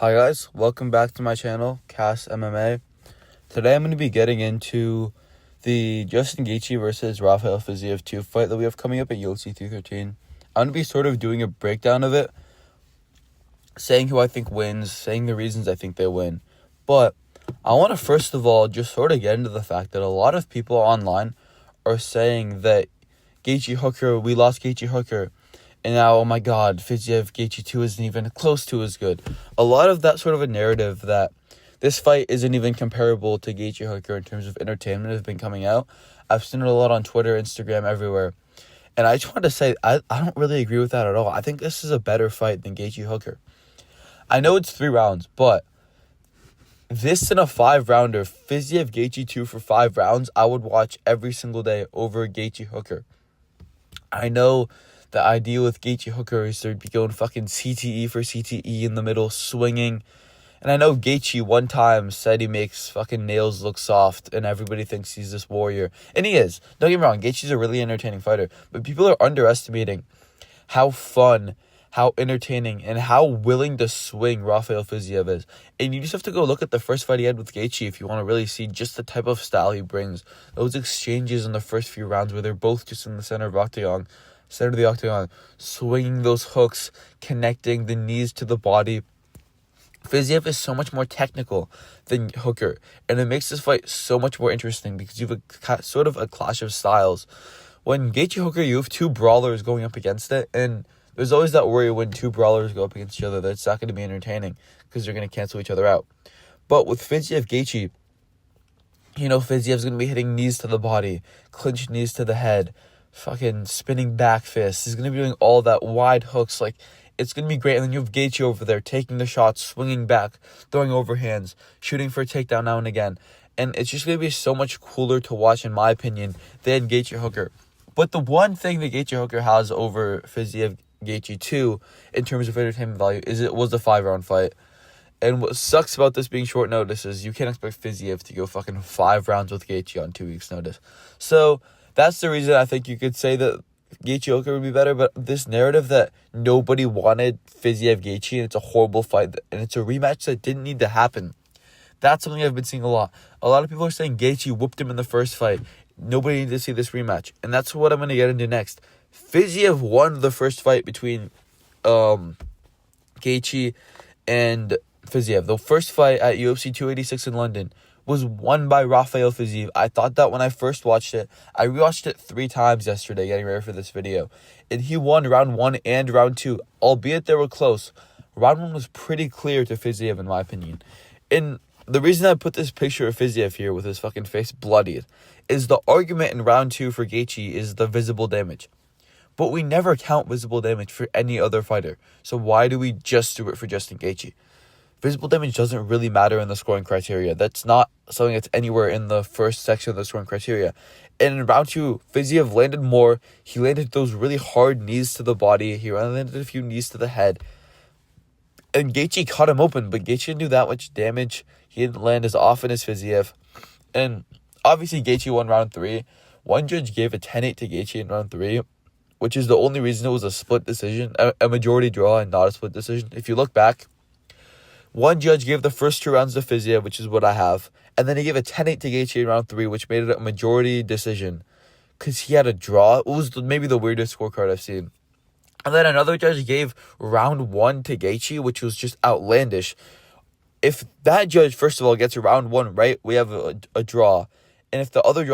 Hi guys, welcome back to my channel, Cass MMA. Today I'm going to be getting into the Justin Gaethje versus Rafael Fiziev 2 fight that we have coming up at UFC 213. I'm going to be sort of doing a breakdown of it, saying who I think wins, saying the reasons I think they win. But I want to first of all just sort of get into the fact that a lot of people online are saying that we lost Gaethje Hooker. And now, oh my God, Fiziev Gaethje 2 isn't even close to as good. A lot of that sort of a narrative that this fight isn't even comparable to Gaethje Hooker in terms of entertainment has been coming out. I've seen it a lot on Twitter, Instagram, everywhere. And I just want to say, I don't really agree with that at all. I think this is a better fight than Gaethje Hooker. I know it's 3 rounds, but this in a 5-rounder, Fiziev Gaethje 2 for 5 rounds, I would watch every single day over Gaethje Hooker. I know the idea with Gaethje Hooker is they'd be going fucking CTE for CTE in the middle, swinging. And I know Gaethje one time said he makes fucking nails look soft, and everybody thinks he's this warrior. And he is. Don't get me wrong, Gaethje's a really entertaining fighter. But people are underestimating how fun, how entertaining, and how willing to swing Rafael Fiziev is. And you just have to go look at the first fight he had with Gaethje if you want to really see just the type of style he brings. Those exchanges in the first few rounds where they're both just in the center of the octagon, swinging those hooks, connecting the knees to the body. Fiziev is so much more technical than Hooker, and it makes this fight so much more interesting because you have sort of a clash of styles. When Gaethje Hooker, you have 2 brawlers going up against it, and there's always that worry when 2 brawlers go up against each other that it's not going to be entertaining because they're going to cancel each other out. But with Fiziev Gaethje, Fiziev's going to be hitting knees to the body, clinched knees to the head, fucking spinning back fists. He's going to be doing all that, wide hooks. Like, it's going to be great. And then you have Gaethje over there taking the shots, swinging back, throwing overhands, shooting for a takedown now and again. And it's just going to be so much cooler to watch, in my opinion, than Gaethje Hooker. But the one thing that Gaethje Hooker has over Fiziev Gaethje 2 in terms of entertainment value is it was a 5-round fight. And what sucks about this being short notice is you can't expect Fiziev to go fucking 5 rounds with Gaethje on 2 weeks' notice. So that's the reason I think you could say that Gaethje Hooker would be better. But this narrative that nobody wanted Fiziev Gaethje and it's a horrible fight and it's a rematch that didn't need to happen, that's something I've been seeing a lot. A lot of people are saying Gaethje whooped him in the first fight. Nobody needed to see this rematch. And that's what I'm going to get into next. Fiziev won the first fight between Gaethje and Fiziev. The first fight at UFC 286 in London was won by Rafael Fiziev. I thought that when I first watched it. I rewatched it 3 times yesterday getting ready for this video. And he won round 1 and round 2, albeit they were close. Round 1 was pretty clear to Fiziev in my opinion. And the reason I put this picture of Fiziev here with his fucking face bloodied is the argument in round 2 for Gaethje is the visible damage. But we never count visible damage for any other fighter. So why do we just do it for Justin Gaethje? Visible damage doesn't really matter in the scoring criteria. That's not something that's anywhere in the first section of the scoring criteria. And in round 2, Fiziev landed more. He landed those really hard knees to the body. He landed a few knees to the head. And Gaethje cut him open, but Gaethje didn't do that much damage. He didn't land as often as Fiziev. And obviously Gaethje won round 3. One judge gave a 10-8 to Gaethje in round 3, which is the only reason it was a split decision, a majority draw and not a split decision. If you look back, one judge gave the first 2 rounds to Fiziev, which is what I have. And then he gave a 10-8 to Gaethje in round 3, which made it a majority decision. Because he had a draw. It was maybe the weirdest scorecard I've seen. And then another judge gave round 1 to Gaethje, which was just outlandish. If that judge, first of all, gets a round 1 right, we have a draw. And if the other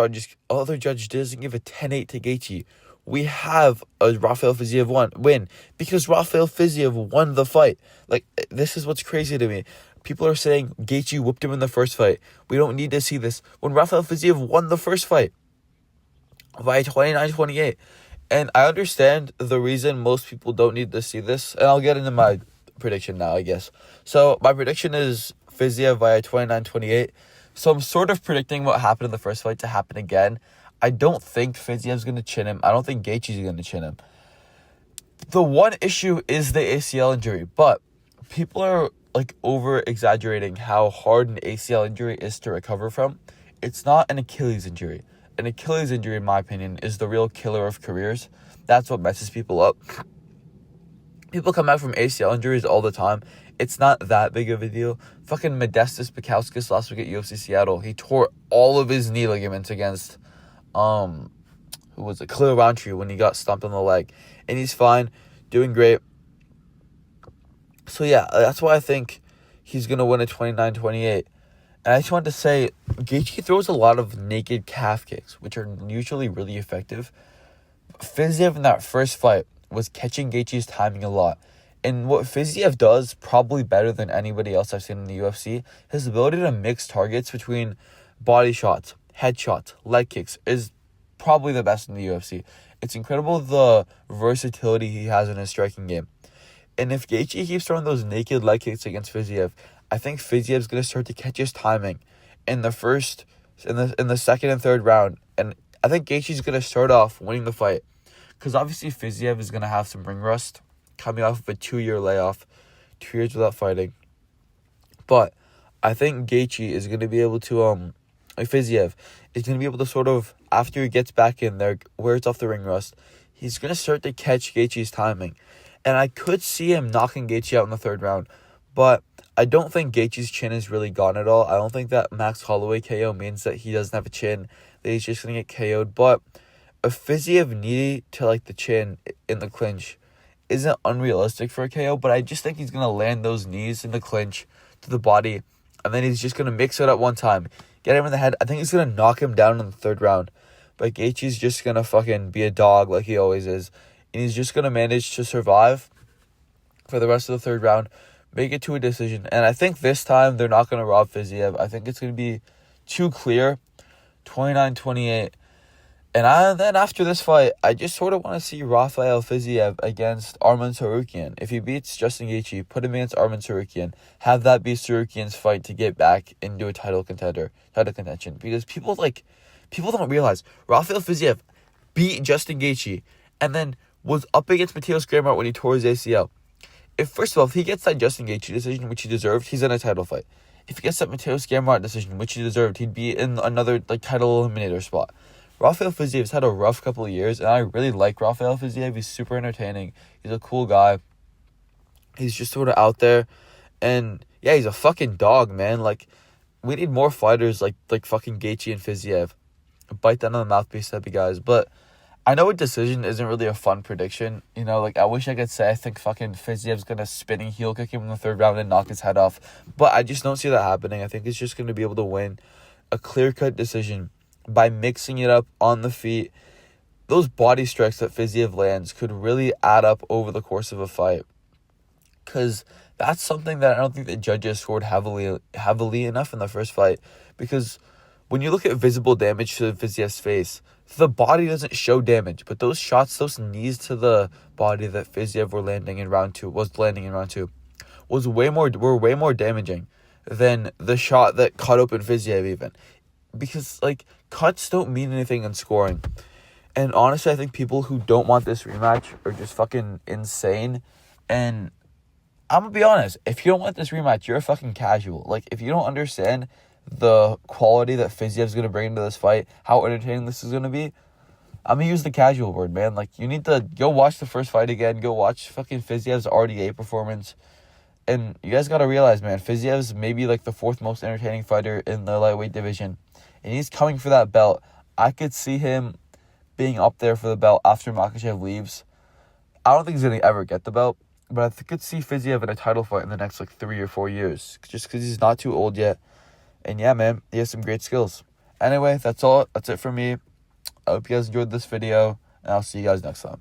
judge doesn't give a 10-8 to Gaethje, we have a Rafael Fiziev win because Rafael Fiziev won the fight. Like, this is what's crazy to me. People are saying Gaethje whooped him in the first fight. We don't need to see this. When Rafael Fiziev won the first fight by 29-28. And I understand the reason most people don't need to see this. And I'll get into my prediction now, I guess. So my prediction is Fiziev by 29-28. So I'm sort of predicting what happened in the first fight to happen again. I don't think Fiziev's going to chin him. I don't think Gaethje's going to chin him. The one issue is the ACL injury, but people are over-exaggerating how hard an ACL injury is to recover from. It's not an Achilles injury. An Achilles injury, in my opinion, is the real killer of careers. That's what messes people up. People come back from ACL injuries all the time, it's not that big of a deal. Fucking Modestas Bukauskas last week at UFC Seattle, he tore all of his knee ligaments against, who was it? Khalil Rountree when he got stomped on the leg. And he's fine, doing great. So yeah, that's why I think he's going to win a 29-28. And I just wanted to say, Gaethje throws a lot of naked calf kicks, which are usually really effective. Fiziev in that first fight was catching Gaethje's timing a lot. And what Fiziev does, probably better than anybody else I've seen in the UFC, his ability to mix targets between body shots, head shots, leg kicks is probably the best in the UFC. It's incredible the versatility he has in his striking game. And if Gaethje keeps throwing those naked leg kicks against Fiziev, I think Fiziev's going to start to catch his timing in the second and third round. And I think Gaethje's going to start off winning the fight. Because obviously Fiziev is going to have some ring rust coming off of a 2-year layoff, 2 years without fighting. But I think Gaethje is going to be able to, Fiziev is going to be able to sort of, after he gets back in there, wears off the ring rust, he's going to start to catch Gaethje's timing. And I could see him knocking Gaethje out in the third round. But I don't think Gaethje's chin is really gone at all. I don't think that Max Holloway KO means that he doesn't have a chin, that he's just going to get KO'd. But a Fiziev knee to like the chin in the clinch isn't unrealistic for a KO, but I just think he's going to land those knees in the clinch to the body, and then he's just going to mix it up one time, get him in the head. I think he's going to knock him down in the third round, but Gaethje's just going to fucking be a dog like he always is, and he's just going to manage to survive for the rest of the third round, make it to a decision, and I think this time they're not going to rob Fiziev. I think it's going to be too clear, 29-28. And then after this fight, I just sort of want to see Rafael Fiziev against Arman Tsarukyan. If he beats Justin Gaethje, put him against Arman Tsarukyan. Have that be Tsarukyan's fight to get back into a title contention. Because people don't realize Rafael Fiziev beat Justin Gaethje and then was up against Mateus Gamrot when he tore his ACL. First of all, if he gets that Justin Gaethje decision, which he deserved, he's in a title fight. If he gets that Mateus Gamrot decision, which he deserved, he'd be in another title eliminator spot. Rafael Fiziev's had a rough couple of years, and I really like Rafael Fiziev. He's super entertaining. He's a cool guy. He's just sort of out there. And, yeah, he's a fucking dog, man. We need more fighters like fucking Gaethje and Fiziev. Bite down on the mouthpiece type of guys. But I know a decision isn't really a fun prediction. I wish I could say I think fucking Fiziev's going to spinning heel kick him in the third round and knock his head off. But I just don't see that happening. I think he's just going to be able to win a clear-cut decision by mixing it up on the feet. Those body strikes that Fiziev lands could really add up over the course of a fight. Because that's something that I don't think the judges scored heavily enough in the first fight. Because when you look at visible damage to Fiziev's face, the body doesn't show damage. But those shots, those knees to the body that Fiziev were landing in round two, were way more damaging than the shot that cut open Fiziev even. Because, cuts don't mean anything in scoring. And honestly, I think people who don't want this rematch are just fucking insane. And I'm gonna be honest, if you don't want this rematch, you're a fucking casual. If you don't understand the quality that Fiziev's gonna bring into this fight, how entertaining this is gonna be, I'm gonna use the casual word, man. You need to go watch the first fight again, go watch fucking Fiziev's RDA performance. And you guys gotta realize, man, Fiziev's maybe the fourth most entertaining fighter in the lightweight division. And he's coming for that belt. I could see him being up there for the belt after Makhachev leaves. I don't think he's going to ever get the belt, but I could see Fiziev in a title fight in the next 3 or 4 years, just because he's not too old yet. And yeah, man, he has some great skills. Anyway, that's it for me. I hope you guys enjoyed this video, and I'll see you guys next time.